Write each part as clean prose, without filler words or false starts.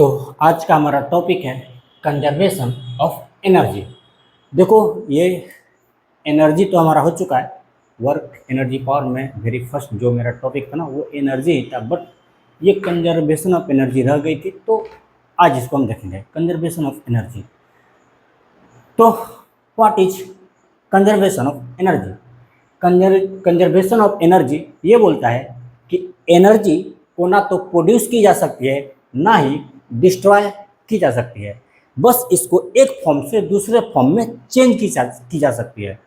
तो आज का हमारा टॉपिक है कंजर्वेशन ऑफ एनर्जी। देखो, ये एनर्जी तो हमारा हो चुका है। वर्क एनर्जी पावर में वेरी फर्स्ट जो मेरा टॉपिक था ना, वो एनर्जी ही था, बट ये कंजर्वेशन ऑफ एनर्जी रह गई थी। तो आज इसको हम देखेंगे, कंजर्वेशन ऑफ एनर्जी। तो what is conservation of energy? Conservation of energy ये बोलता है कि एनर्जी को ना तो प्रोड्यूस की जा सकती है, ना ही डिस्ट्रॉय की जा सकती है। बस इसको एक फॉर्म से दूसरे फॉर्म में चेंज की जा सकती है।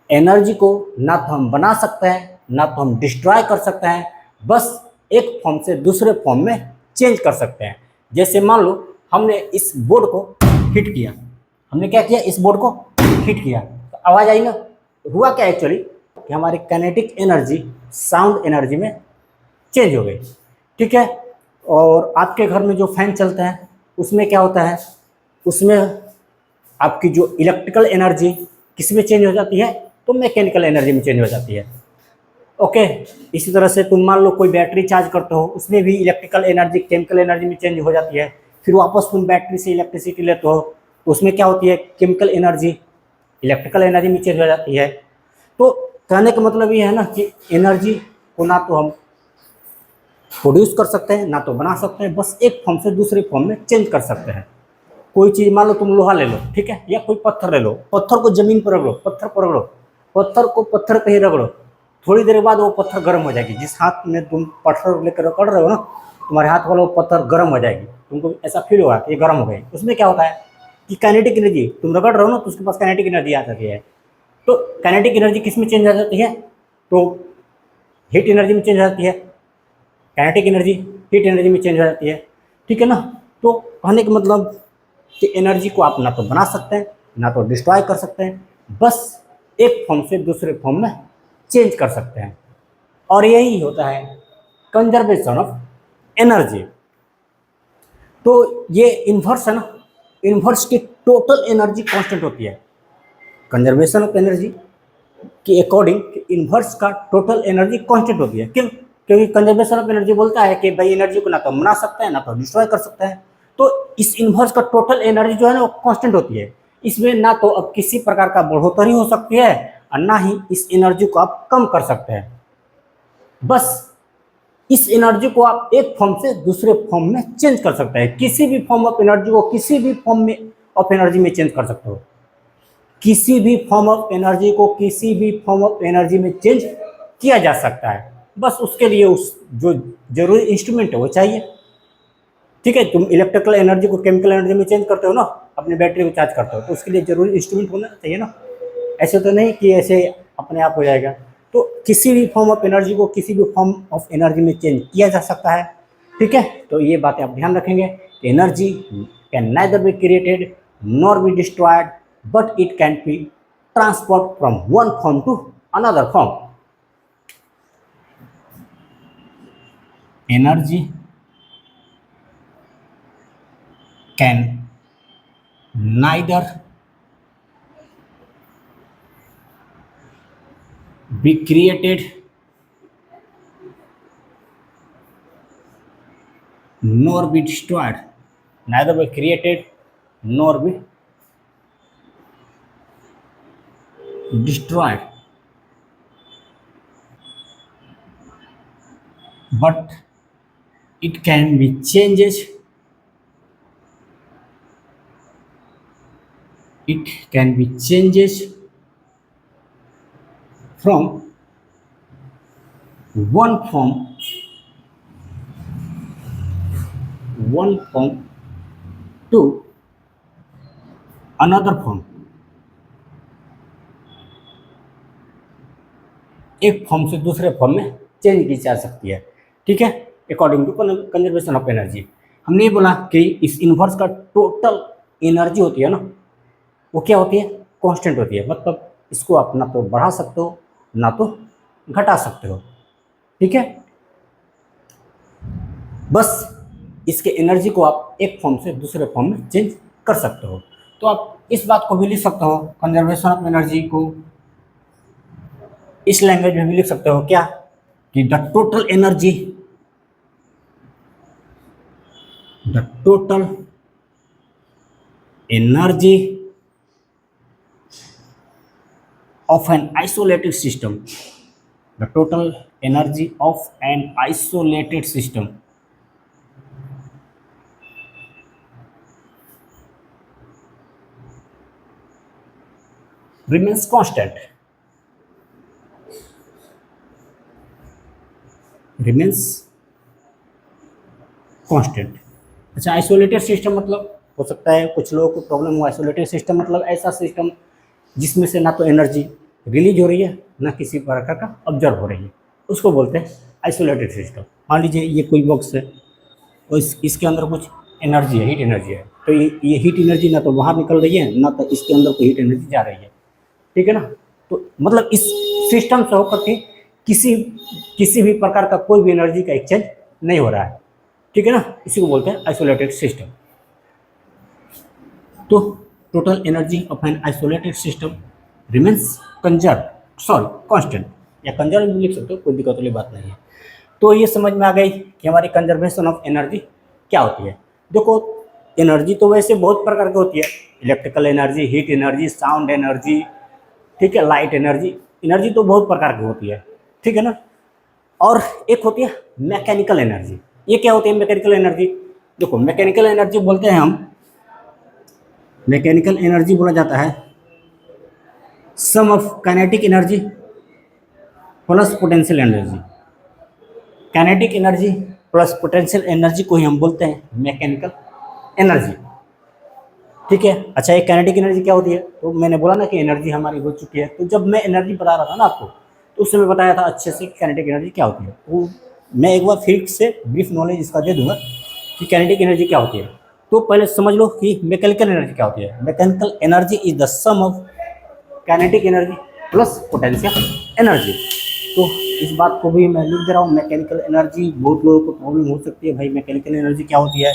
एनर्जी को ना तो हम बना सकते हैं, ना तो हम डिस्ट्रॉय कर सकते हैं, बस एक फॉर्म से दूसरे फॉर्म में चेंज कर सकते हैं। जैसे मान लो हमने इस बोर्ड को हिट किया, हमने क्या किया, इस बोर्ड को हिट किया तो आवाज़ आई ना। हुआ क्या एक्चुअली कि हमारी काइनेटिक एनर्जी साउंड एनर्जी में चेंज हो गई। ठीक है। और आपके घर में जो फैन चलते हैं उसमें क्या होता है, उसमें आपकी जो इलेक्ट्रिकल एनर्जी किस में चेंज हो जाती है, तो मैकेनिकल एनर्जी में चेंज हो जाती है। ओके। इसी तरह से तुम मान लो कोई बैटरी चार्ज करते हो, उसमें भी इलेक्ट्रिकल एनर्जी केमिकल एनर्जी में चेंज हो जाती है। फिर वापस तुम बैटरी से इलेक्ट्रिसिटी लेते हो तो उसमें क्या होती है, केमिकल एनर्जी इलेक्ट्रिकल एनर्जी में चेंज हो जाती है। तो कहने का मतलब ये है ना कि एनर्जी को ना तो हम प्रोड्यूस कर सकते हैं, ना तो बना सकते हैं, बस एक फॉर्म से दूसरे फॉर्म में चेंज कर सकते हैं। कोई चीज़ मान लो, तुम लोहा ले लो, ठीक है, या कोई पत्थर ले लो, पत्थर को जमीन पर रगड़ो, पत्थर पर रगड़ो, पत्थर को पत्थर पे ही रगड़ो, थोड़ी देर बाद वो पत्थर गर्म हो जाएगी। जिस हाथ में तुम पत्थर लेकर रगड़ रहे हो ना, तुम्हारे हाथ वाला वो पत्थर गर्म हो जाएगी, तुमको ऐसा फील होगा कि ये गर्म हो गई। उसमें क्या होता है कि काइनेटिक एनर्जी, तुम रगड़ रहे हो ना तो उसके पास काइनेटिक एनर्जी आ जाती है। तो काइनेटिक एनर्जी किस में चेंज हो जाती है, तो हीट एनर्जी में चेंज हो जाती है। काइनेटिक एनर्जी हीट एनर्जी में चेंज हो जाती है। ठीक है ना। तो कहने का मतलब कि एनर्जी को आप ना तो बना सकते हैं, ना तो डिस्ट्रॉय कर सकते हैं, बस एक फॉर्म से दूसरे फॉर्म में चेंज कर सकते हैं। और यही होता है कंजर्वेशन ऑफ एनर्जी। तो ये इन्वर्स है ना, इन्वर्स की टोटल एनर्जी कांस्टेंट होती है। कंजर्वेशन ऑफ एनर्जी के अकॉर्डिंग इन्वर्स का टोटल एनर्जी कांस्टेंट होती है। क्यों? क्योंकि कंजर्वेशन ऑफ एनर्जी बोलता है कि भाई एनर्जी को ना तो बना सकते हैं, ना तो डिस्ट्रॉय कर सकते हैं। तो इस इन्वर्स का टोटल एनर्जी जो है ना वो कांस्टेंट होती है। इसमें ना तो अब किसी प्रकार का बढ़ोतरी हो सकती है और ना ही इस एनर्जी को आप कम कर सकते हैं। बस इस एनर्जी को आप एक फॉर्म से दूसरे फॉर्म में चेंज कर सकते हैं। किसी भी फॉर्म ऑफ एनर्जी को किसी भी फॉर्म में ऑफ एनर्जी में चेंज कर सकते हो। किसी भी फॉर्म ऑफ एनर्जी को किसी भी फॉर्म ऑफ एनर्जी में चेंज किया जा सकता है। बस उसके लिए उस जो जरूरी इंस्ट्रूमेंट है वो चाहिए। ठीक है। तुम इलेक्ट्रिकल एनर्जी को केमिकल एनर्जी में चेंज करते हो ना, अपने बैटरी को चार्ज करते हो, तो उसके लिए जरूरी इंस्ट्रूमेंट होना चाहिए ना। ऐसे तो नहीं कि ऐसे अपने आप हो जाएगा। तो किसी भी फॉर्म ऑफ एनर्जी को किसी भी फॉर्म ऑफ एनर्जी में चेंज किया जा सकता है। ठीक है। तो ये बातें आप ध्यान रखेंगे कि energy can neither be created nor be destroyed, but it can be transferred from one form to another form. Energy can neither be created nor be destroyed, neither be created nor be destroyed, but it can be changes, it can be changes from one form to another form। एक form से दूसरे form में change की जा सकती है। ठीक है। According to conservation of energy. हमने ये बोला कि इस इन्वर्स का टोटल एनर्जी होती है ना, वो क्या होती है, कांस्टेंट होती है। मतलब इसको आप ना तो बढ़ा सकते हो, ना तो घटा सकते हो। ठीक है। बस इसके एनर्जी को आप एक फॉर्म से दूसरे फॉर्म में चेंज कर सकते हो। तो आप इस बात को भी लिख सकते हो, कंजर्वेशन ऑफ एनर्जी को इस लैंग्वेज में भी लिख सकते हो, क्या, कि the the total energy of an isolated system, the total energy of an isolated system remains constant, remains constant. अच्छा, आइसोलेटेड सिस्टम मतलब हो सकता है कुछ लोगों को प्रॉब्लम हो। आइसोलेटेड सिस्टम मतलब ऐसा सिस्टम जिसमें से ना तो एनर्जी रिलीज हो रही है ना किसी प्रकार का ऑब्जर्व हो रही है, उसको बोलते हैं आइसोलेटेड सिस्टम। मान लीजिए ये कोई बॉक्स है और इसके अंदर कुछ एनर्जी है, हीट एनर्जी है, तो ये हीट एनर्जी ना तो बाहर निकल रही है ना तो इसके अंदर कोई हीट एनर्जी जा रही है, ठीक है ना। तो मतलब इस सिस्टम से होकर के किसी किसी भी प्रकार का कोई भी एनर्जी का एक्सचेंज नहीं हो रहा है, ठीक है ना। इसी को बोलते हैं आइसोलेटेड सिस्टम। तो total energy of an isolated system remains conserve, sorry constant, या कंजर्व भी लिख सकते हो, कोई दिक्कत वाली बात नहीं है। तो ये समझ में आ गई कि हमारी कंजर्वेशन ऑफ एनर्जी क्या होती है। देखो, एनर्जी तो वैसे बहुत प्रकार की होती है, electrical energy, heat energy, sound energy, ठीक है, लाइट एनर्जी। एनर्जी तो बहुत प्रकार की होती है, ठीक है ना। और एक होती है मैकेनिकल एनर्जी। ये क्या होती है मैकेनिकल एनर्जी? देखो, मैकेनिकल एनर्जी बोलते हैं हम, मैकेनिकल एनर्जी बोला जाता है sum of kinetic energy plus potential energy. Kinetic energy plus potential energy को ही हम बोलते हैं मैकेनिकल एनर्जी, ठीक है। अच्छा, एक काइनेटिक एनर्जी क्या होती है? तो मैंने बोला ना कि एनर्जी हमारी हो चुकी है। तो जब मैं एनर्जी बता रहा था ना आपको, तो उस समय बताया था अच्छे से कि काइनेटिक एनर्जी क्या होती है। वो मैं एक बार फिर से ब्रीफ नॉलेज इसका दे दूंगा कि काइनेटिक एनर्जी क्या होती है। तो पहले समझ लो कि मैकेनिकल एनर्जी क्या होती है। Mechanical energy is the sum of kinetic energy plus potential energy. तो इस बात को भी मैं लिख दे रहा हूँ, मैकेनिकल एनर्जी। बहुत लोगों को प्रॉब्लम हो सकती है, भाई मैकेनिकल एनर्जी क्या होती है,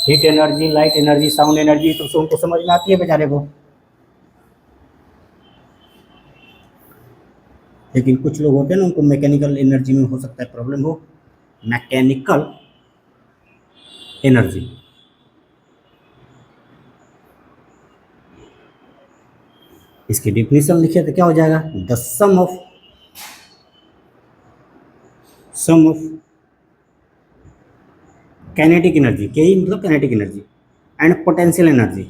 heat energy, light energy, sound energy, तो उनको समझ में आती है बेचारे को। लेकिन कुछ लोग होते हैं ना, उनको मैकेनिकल एनर्जी में हो सकता है प्रॉब्लम हो। मैकेनिकल एनर्जी, इसकी डिफिनेशन लिखे तो क्या हो जाएगा? The sum of kinetic energy, K ही मतलब kinetic energy, and potential energy,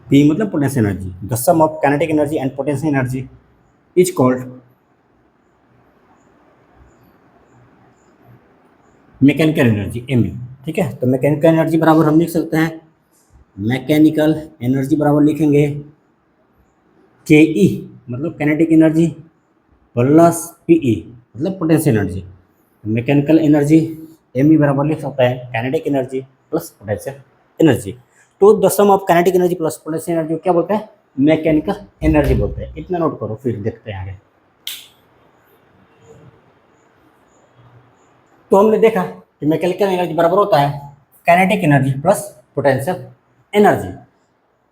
P मतलब potential energy. The sum of kinetic energy and potential energy is called mechanical energy, M. ठीक है, तो मैकेनिकल एनर्जी बराबर हम लिख सकते हैं, मैकेनिकल एनर्जी बराबर लिखेंगे के ई मतलब kinetic energy plus P E मतलब potential energy. Mechanical energy M E बराबर लिख सकता है kinetic energy plus potential energy. तो the sum of kinetic energy plus potential energy क्या बोलते हैं? मैकेनिकल एनर्जी बोलते हैं। इतना नोट करो, फिर देखते हैं आगे। तो हमने देखा कि मैकेनिकल एनर्जी बराबर होता है kinetic energy plus potential energy.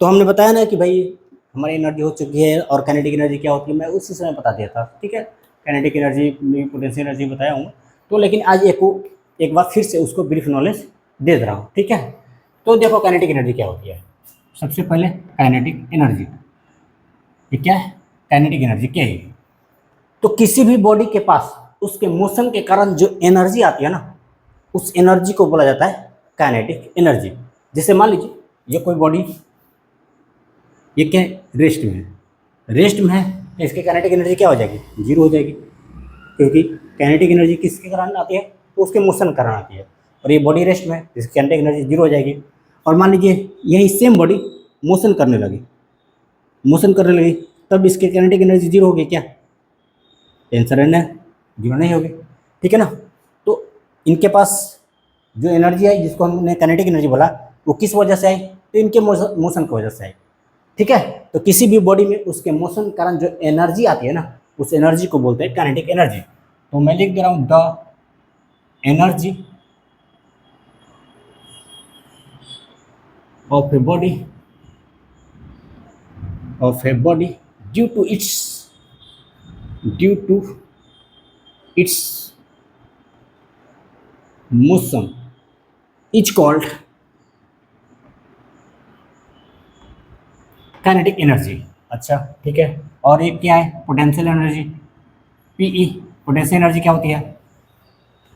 तो हमने बताया ना कि भाई हमारी एनर्जी हो चुकी है और काइनेटिक एनर्जी क्या होती है, मैं उसी समय बता दिया था, ठीक है। काइनेटिक एनर्जी, पोटेंशियल एनर्जी बताया हूँ। तो लेकिन आज एक बार फिर से उसको ब्रीफ नॉलेज दे रहा हूँ, ठीक है। तो देखो काइनेटिक एनर्जी क्या होती है। सबसे पहले काइनेटिक एनर्जी, ये क्या है? काइनेटिक एनर्जी क्या है? तो किसी भी बॉडी के पास उसके मोशन के कारण जो एनर्जी आती है ना, उस एनर्जी को बोला जाता है काइनेटिक एनर्जी। जैसे मान लीजिए ये कोई बॉडी, ये क्या है? रेस्ट में है। रेस्ट में है तो इसकी काइनेटिक एनर्जी क्या हो जाएगी? जीरो हो जाएगी, क्योंकि काइनेटिक एनर्जी किसके कारण आती है? तो उसके मोशन के कारण आती है। और ये बॉडी रेस्ट में है, इसकी काइनेटिक एनर्जी जीरो हो जाएगी। और मान लीजिए यही सेम बॉडी मोशन करने लगी, तब इसकी काइनेटिक एनर्जी जीरो होगी क्या? आंसर है ना, जीरो नहीं होगी, ठीक है ना। तो इनके पास जो एनर्जी आई, जिसको हमने काइनेटिक एनर्जी बोला, वो किस वजह से आई? तो इनके मोशन की वजह से आई, ठीक है। तो किसी भी बॉडी में उसके मोशन के कारण जो एनर्जी आती है ना, उस एनर्जी को बोलते हैं काइनेटिक एनर्जी। तो मैं लिख दे रहा हूं the energy of a body due to its motion is called kinetic energy. अच्छा ठीक है, और एक क्या है, potential energy, PE. Potential energy क्या होती है?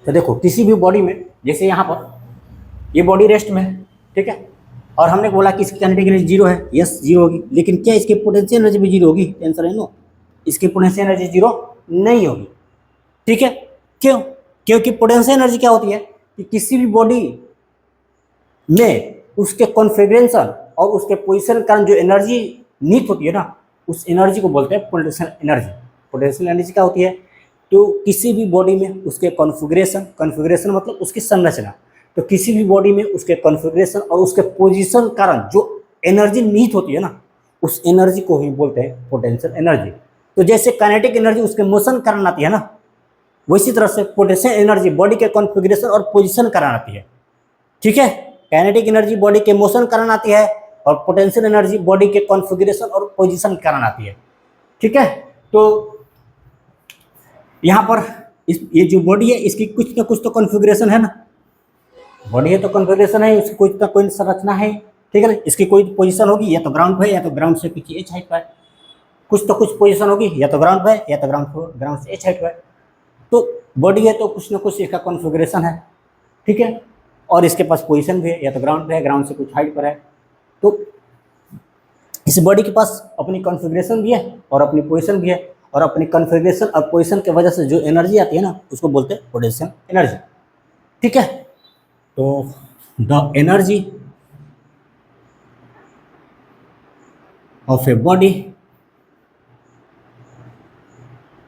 तो देखो किसी भी बॉडी में, जैसे यहाँ पर ये बॉडी रेस्ट में है, ठीक है, और हमने बोला कि इसकी काइनेटिक एनर्जी जीरो है, यस जीरो होगी, लेकिन क्या इसकी पोटेंशियल एनर्जी भी जीरो होगी? आंसर है नो, इसकी पोटेंशियल एनर्जी जीरो नहीं होगी। ठीक है, क्यों? क्योंकि पोटेंशियल एनर्जी क्या होती है कि किसी भी बॉडी में उसके कॉन्फ़िगरेशन और उसके पोजीशन के कारण जो एनर्जी नीड होती है ना, उस एनर्जी को बोलते हैं पोटेंशियल एनर्जी। पोटेंशियल एनर्जी क्या होती है? तो किसी भी बॉडी में उसके कॉन्फ़िगरेशन मतलब उसकी संरचना, तो किसी भी बॉडी में उसके कॉन्फ़िगरेशन और उसके पोजीशन कारण जो एनर्जी नीड होती है ना, उस एनर्जी को ही बोलते हैं पोटेंशियल एनर्जी। तो जैसे काइनेटिक एनर्जी उसके मोशन कारण आती है ना, वैसी तरह से पोटेंशियल एनर्जी बॉडी के कॉन्फ़िगरेशन और पोजीशन कारण आती है। ठीक है, काइनेटिक एनर्जी बॉडी के मोशन कारण आती है और पोटेंशियल एनर्जी बॉडी के कॉन्फ़िगरेशन और पोजीशन कारण आती है। ठीक है, तो यहाँ पर ये जो बॉडी है इसकी कुछ ना कुछ तो कॉन्फ़िगरेशन है ना, बॉडी है तो कॉन्फ़िगरेशन है, इसकी कुछ ना कोई संरचना है, ठीक है ना, इसकी कोई पोजीशन होगी, या तो ग्राउंड पे या तो ग्राउंड से पीछे एच हाइट पर, कुछ तो कुछ पोजीशन होगी, या तो ग्राउंड पे या तो ग्राउंड से एच हाइट पर। तो बॉडी है तो कुछ ना कुछ इसका कॉन्फ़िगरेशन है, ठीक है, और इसके पास पोजीशन भी है, या तो ग्राउंड पे है, ग्राउंड से कुछ हाइट पर है। तो इस बॉडी के पास अपनी कॉन्फ़िगरेशन भी है और अपनी पोजीशन भी है, और अपनी कॉन्फ़िगरेशन और पोजीशन की वजह से जो एनर्जी आती है ना, उसको बोलते हैं पोटेंशियल एनर्जी। ठीक है, तो the energy of a body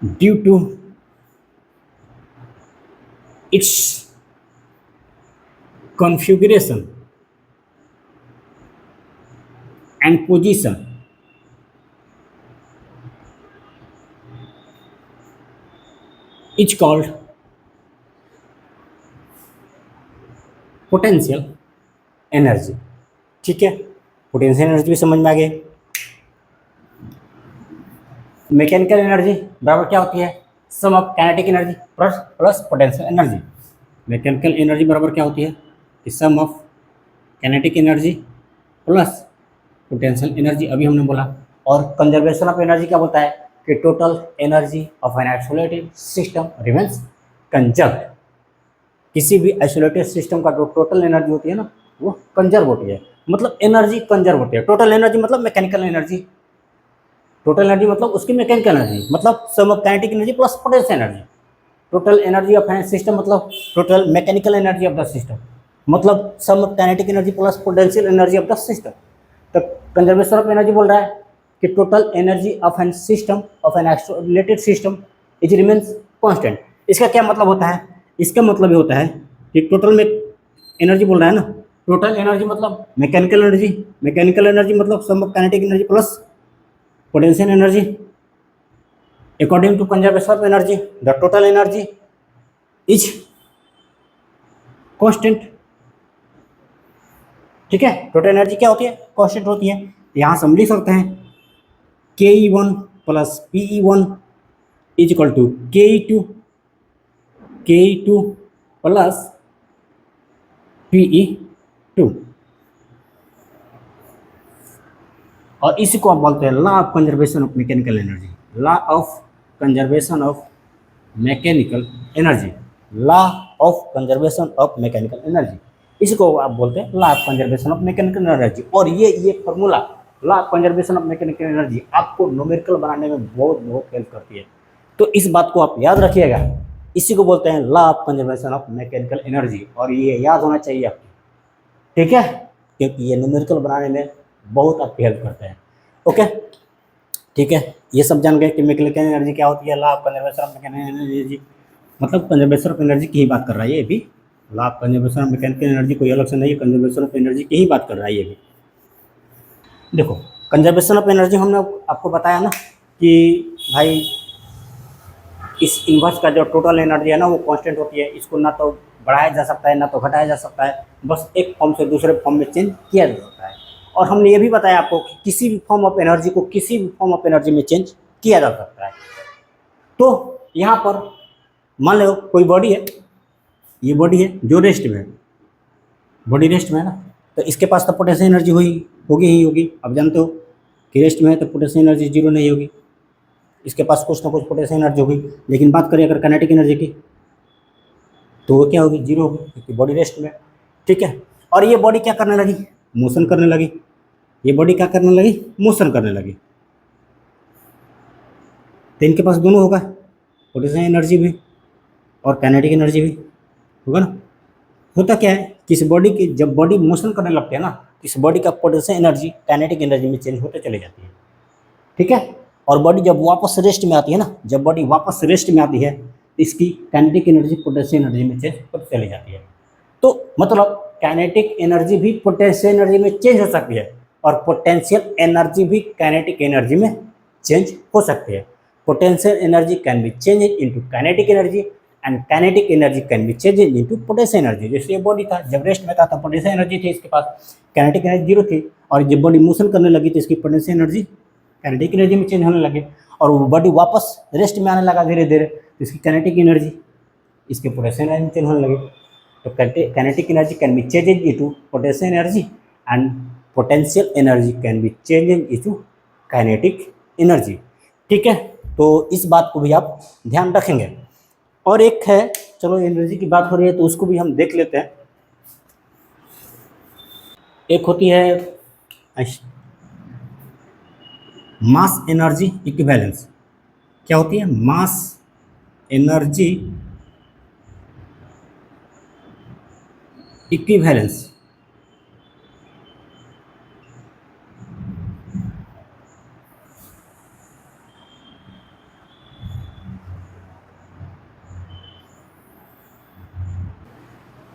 due to its configuration and position is called potential energy। ठीक है, पोटेंशियल एनर्जी भी समझ में आ गई। मैकेनिकल एनर्जी बराबर क्या होती है? Sum of kinetic energy plus potential energy. Mechanical energy बराबर क्या होती है? Sum of kinetic energy plus potential energy, अभी हमने बोला। और कंजर्वेशन ऑफ एनर्जी क्या बोलता है कि total energy of an isolated system remains conserved. किसी भी आइसोलेटेड सिस्टम का जो टोटल एनर्जी होती है ना, वो कंजर्व होती है, मतलब एनर्जी कंजर्व होती है। टोटल एनर्जी मतलब मैकेनिकल एनर्जी, टोटल एनर्जी मतलब उसकी मैकेनिकल एनर्जी, मतलब sum of kinetic energy plus potential energy. Total energy of an system मतलब total mechanical energy of the system, मतलब sum of kinetic energy plus potential energy of the system. तो conservation of energy बोल रहा है कि total energy of an system of an isolated system is remains constant. इसका क्या मतलब होता है? इसका मतलब ये होता है कि टोटल में एनर्जी बोल रहा है ना, टोटल एनर्जी मतलब मैकेनिकल एनर्जी, मैकेनिकल एनर्जी मतलब sum of kinetic energy plus potential energy. According to conservation of energy the total energy is constant. ठीक है, टोटल एनर्जी क्या होती है? कांस्टेंट होती है। यहाँ से हम लिख सकते हैं ke1 plus pe1 is equal to ke2 plus pe2, और इसी को आप बोलते हैं law of conservation of mechanical energy. Law of conservation of mechanical energy, law of conservation of mechanical energy, इसको आप बोलते हैं law of conservation of mechanical energy. और ये formula law of conservation of mechanical energy आपको numerical बनाने में बहुत हेल्प करती है। तो इस बात को आप याद रखिएगा, इसी को बोलते हैं law of conservation of mechanical energy, और ये याद होना चाहिए आपको, ठीक है, क्योंकि ये न्यूमेरिकल बनाने में बहुत आपकी हेल्प करते हैं। ओके, ठीक है, ये सब जान गए कि मैकेनिकल एनर्जी क्या होती है। Law of conservation of mechanical energy मतलब कंजर्वेशन ऑफ एनर्जी की ही बात कर रहा है ये भी। Law of conservation of mechanical energy कोई अलग से नहीं है, कंजर्वेशन ऑफ एनर्जी की ही बात कर रहा है ये भी। देखो कंजर्वेशन ऑफ एनर्जी हमने आपको बताया ना कि भाई इस इन्वर्स का जो टोटल एनर्जी है ना, वो कांस्टेंट होती है, इसको ना तो बढ़ाया जा सकता है ना तो घटाया जा सकता है, बस एक फॉर्म से दूसरे फॉर्म में चेंज किया जा सकता है। और हमने ये भी बताया आपको कि किसी भी फॉर्म ऑफ एनर्जी को किसी भी फॉर्म ऑफ एनर्जी में चेंज किया जा सकता है। तो यहाँ पर मान लो कोई बॉडी है, ये बॉडी है जो रेस्ट में है, बॉडी रेस्ट में है ना, तो इसके पास तो पोटेंशियल एनर्जी होगी। अब जानते हो कि रेस्ट में है तो पोटेंशियल एनर्जी जीरो नहीं होगी, इसके पास कुछ ना कुछ पोटेंशियल एनर्जी होगी। लेकिन बात करें अगर काइनेटिक एनर्जी की, तो वो क्या होगी, जीरो होगी, क्योंकि बॉडी रेस्ट में। ठीक है, और ये बॉडी क्या करने लगी, मोशन करने लगी। ये बॉडी क्या करने लगी, मोशन करने लगी। तो इनके पास दोनों होगा, पोटेंशियल एनर्जी भी और काइनेटिक एनर्जी भी होगा ना। होता क्या है कि इस बॉडी की जब बॉडी मोशन करने लगती है ना, इस बॉडी का पोटेंशियल एनर्जी काइनेटिक एनर्जी में चेंज होते चले जाती है। ठीक है, और बॉडी जब वापस रेस्ट में आती है ना, जब बॉडी वापस रेस्ट में आती है, इसकी काइनेटिक एनर्जी पोटेंशियल एनर्जी में चेंज होते चली जाती है। तो मतलब काइनेटिक एनर्जी भी पोटेंशियल एनर्जी में चेंज हो सकती है, और पोटेंशियल एनर्जी भी काइनेटिक एनर्जी में चेंज हो सकती है। Potential energy can B change into kinetic energy and kinetic energy can B change into potential energy. जैसे ये बॉडी था, जब रेस्ट में था तो पोटेंशियल एनर्जी थी इसके पास, काइनेटिक एनर्जी जीरो थी, और जब बॉडी मोशन करने लगी तो इसकी पोटेंशियल एनर्जी काइनेटिक एनर्जी में चेंज होने लगे, और वो बॉडी वापस रेस्ट में आने लगा धीरे धीरे, तो इसकी काइनेटिक एनर्जी इसके पोटेंशियल एनर्जी में चेंज होने लगे। तो kinetic energy can B change into potential energy and potential energy can B change into kinetic energy. ठीक है, तो इस बात को भी आप ध्यान रखेंगे। और एक है, चलो एनर्जी की बात हो रही है तो उसको भी हम देख लेते हैं। एक होती है मास एनर्जी इक्विवेलेंस। क्या होती है, मास एनर्जी इक्विवेलेंस।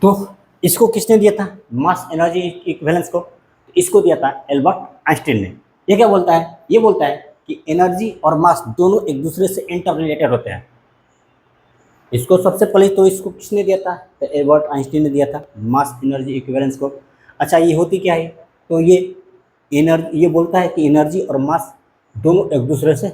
तो इसको किसने दिया था, मास एनर्जी इक्विवेलेंस को? इसको दिया था एल्बर्ट आइंस्टीन ने। ये क्या बोलता है, ये बोलता है कि एनर्जी और मास दोनों एक दूसरे से इंटर रिलेटेड होते हैं। इसको सबसे पहले तो इसको किसने दिया था, तो एल्बर्ट आइंस्टीन ने दिया था मास एनर्जी इक्विवेलेंस को। अच्छा, ये होती क्या है, तो ये बोलता है कि एनर्जी और मास दोनों एक दूसरे से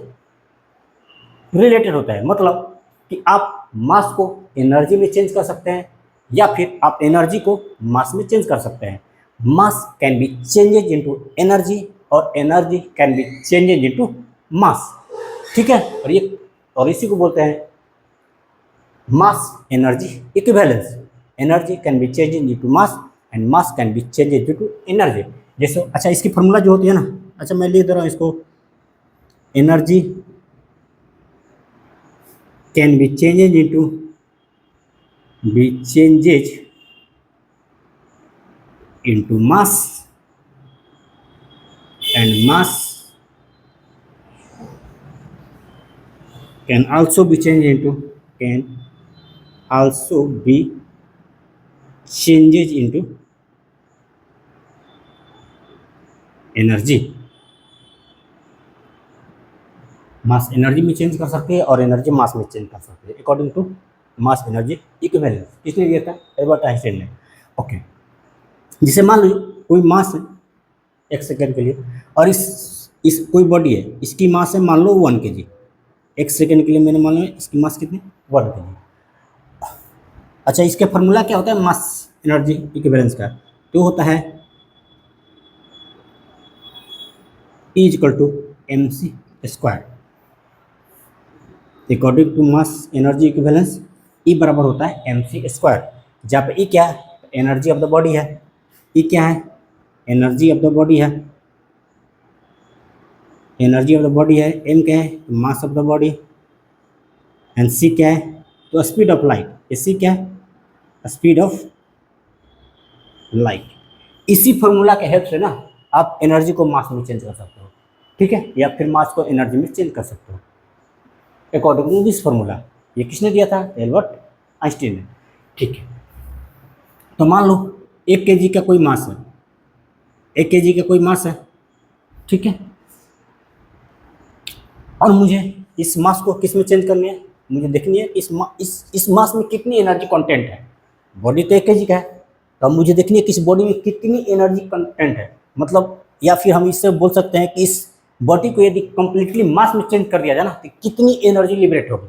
रिलेटेड होता है। मतलब कि आप मास को एनर्जी में चेंज कर सकते हैं, या फिर आप एनर्जी को मास में चेंज कर सकते हैं। Mass can be changes into energy और energy can be changes into mass. ठीक है, और इसी को बोलते हैं mass energy equivalence. Energy can be changes into mass and mass can be changes into energy. जैसे अच्छा, इसकी फॉर्मूला जो होती है ना, अच्छा मैं लिख दे रहा हूँ इसको, energy can be changes into mass and mass can also be changed into energy. Mass energy में चेंज कर सकते हैं और एनर्जी मास में चेंज कर सकते हैं according to mass energy equivalence. किसने दिया था, एल्बर्ट आइंस्टाइन ने। ओके, जिसे मान लो कोई मास है एक सेकंड के लिए, और इस कोई बॉडी है, इसकी मास है मान लो 1 kg। एक सेकंड के लिए मैंने मान लो इसकी मास कितनी, 1 kg। अच्छा, इसके फार्मूला क्या होता है मास एनर्जी इक्विवेलेंस का, तो होता है E = mc square. According to mass energy equivalence E बराबर होता है mc स्क्वायर, जहाँ पे E क्या है, एनर्जी ऑफ द बॉडी है। E क्या है, एनर्जी ऑफ द बॉडी है, एनर्जी ऑफ द बॉडी है। M क्या है, mass of the body, and C क्या है, तो स्पीड ऑफ लाइट। C क्या है, स्पीड ऑफ लाइट। इसी फॉर्मूला के हेल्प से ना आप एनर्जी को मास में चेंज कर सकते हो। ठीक है, या फिर मास को एनर्जी में चेंज कर सकते हो अकॉर्डिंग टू दिस फॉर्मूला। ये किसने दिया था, एल्बर्ट आइंस्टीन ने। ठीक है, तो मान लो 1 kg का कोई मास है, 1 kg का कोई मास है। ठीक है, और मुझे इस मास को किस में चेंज करनी है, मुझे देखनी है इस मास में कितनी एनर्जी कंटेंट है। बॉडी तो 1 kg का है, तो अब मुझे देखनी है कि इस बॉडी में कितनी एनर्जी कंटेंट है। मतलब या फिर हम इससे बोल सकते हैं कि इस बॉडी को यदि कंप्लीटली मास में चेंज कर दिया जाए ना, तो कितनी एनर्जी लिबरेट होगी।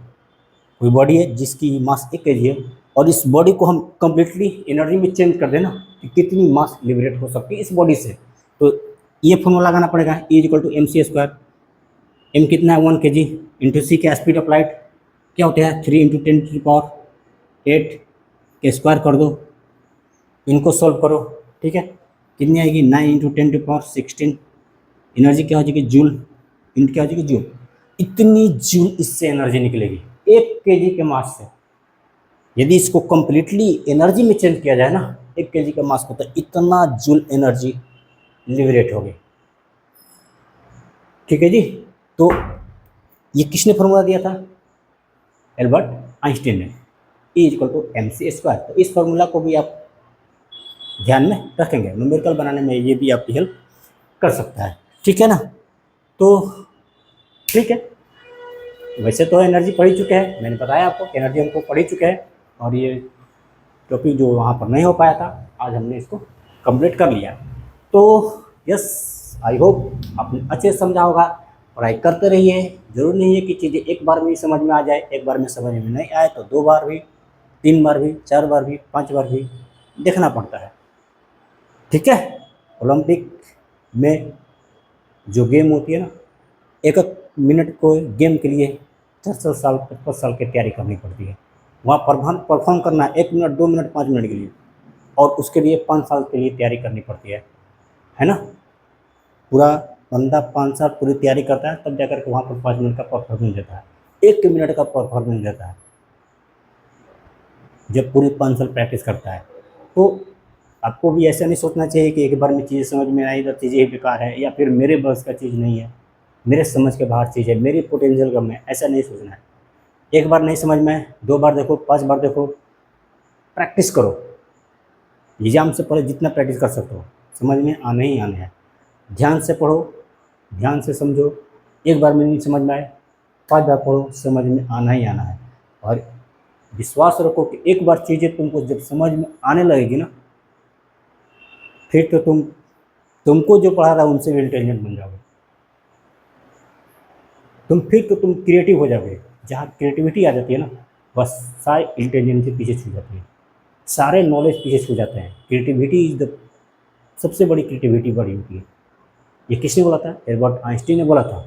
कोई बॉडी है जिसकी मास 1 kg है, और इस बॉडी को हम कंप्लीटली एनर्जी में चेंज कर देना कि कितनी मास लिबरेट हो सकती है इस बॉडी से, तो ये फॉर्मूला लगाना पड़ेगा, E equal to M C square. M कितना है 1 kg इंटू सी का स्पीड ऑफ लाइट क्या होता है 3 × 10⁸ के स्क्वायर कर दो, इनको सॉल्व करो, ठीक है, कितनी आएगी 9 × 10⁻16। एनर्जी क्या हो जाएगी जूल, इंटू क्या हो जाएगी जूल, इतनी जूल इससे एनर्जी निकलेगी 1 kg के मास से। यदि इसको कंप्लीटली एनर्जी में चेंज किया जाए ना 1 kg का मास को, तो इतना जूल एनर्जी लिबरेट होगी, ठीक है जी। तो ये किसने फॉर्मूला दिया था, एल्बर्ट आइंस्टीन ने, E equal to M C square. तो इस फॉर्मूला को भी आप ध्यान में रखेंगे, न्यूमेरिकल बनाने में ये भी आपकी हेल्प कर सकता है, ठीक है ना। तो ठीक है, वैसे तो एनर्जी पढ़ ही चुके हैं, मैंने बताया आपको एनर्जी हमको पढ़ ही चुके हैं, और ये टॉपिक जो वहाँ पर नहीं हो पाया था आज हमने इसको कंप्लीट कर लिया। तो यस, आई होप आपने अच्छे से समझा होगा। पढ़ाई करते रहिए, ज़रूर नहीं है कि चीज़ें एक बार में ही समझ में आ जाए, एक बार में समझ में नहीं आए तो 2 बार भी, 3 बार भी, 4 बार भी, 5 बार भी देखना पड़ता है, ठीक है। ओलंपिक में जो गेम होती है ना, एक मिनट को गेम के लिए 4 साल 55 साल की तैयारी करनी पड़ती है। वहाँ परफॉर्म करना है 1 मिनट 2 मिनट 5 मिनट के लिए, और उसके लिए 5 साल के लिए तैयारी करनी पड़ती है ना। पूरा बंदा 5 साल पूरी तैयारी करता है, तब जाकर के वहाँ पर 5 मिनट का परफॉर्मेंस देता है, 1 मिनट का परफॉर्मेंस देता है जब पूरी 5 साल प्रैक्टिस करता है। तो आपको भी ऐसा नहीं सोचना चाहिए कि एक बार में चीज़ें समझ में आई तो चीज़ें ही बेकार है, या फिर मेरे बस का चीज़ नहीं है, मेरे समझ के बाहर चीज़ है, मेरी पोटेंशियल कम है, ऐसा नहीं सोचना है। एक बार नहीं समझ में, 2 बार देखो, 5 बार देखो, प्रैक्टिस करो, एग्जाम से पहले जितना प्रैक्टिस कर सकते हो, समझ में आने ही आने हैं। ध्यान से पढ़ो, ध्यान से समझो, एक बार में नहीं समझ में आए 5 बार पढ़ो, समझ में आना ही आना है। और विश्वास रखो कि एक बार चीज़ें तुमको जब समझ में आने लगेगी ना, फिर तो तुमको जो पढ़ा रहा है उनसे भी इंटेलिजेंट बन जाओगे फिर तो तुम क्रिएटिव हो जाओगे। जहाँ क्रिएटिविटी आ जाती है ना, बस सारी इंटेलिजेंस पीछे छूट जाती है, सारे नॉलेज पीछे छूट जाते हैं। क्रिएटिविटी इज द सबसे बड़ी क्रिएटिविटी बड़ी होती है। ये किसने बोला था, एल्बर्ट आइंस्टीन ने बोला था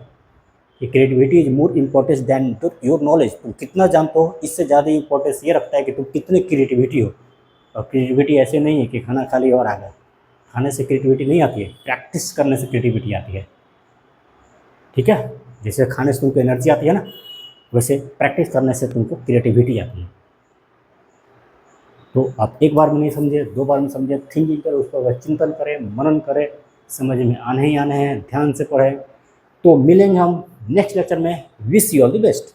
कि creativity is more importance then your knowledge. तुम कितना जानते हो इससे ज़्यादा इंपॉर्टेंस ये रखता है कि तुम कितने क्रिएटिविटी हो। और क्रिएटिविटी ऐसे नहीं है कि खाना खा लिया और आ गया, खाने से क्रिएटिविटी नहीं आती है, प्रैक्टिस करने से क्रिएटिविटी आती है, ठीक है। जैसे खाने से तुमको एनर्जी आती है ना, वैसे प्रैक्टिस करने से तुमको क्रिएटिविटी आती है। तो आप एक बार में नहीं समझे, 2 बार में समझे, थिंकिंग करें, उस पर चिंतन करें, मनन करें, समझ में आने ही आने हैं, ध्यान से पढ़ें। तो मिलेंगे हम नेक्स्ट लेक्चर में। Wish you all the best.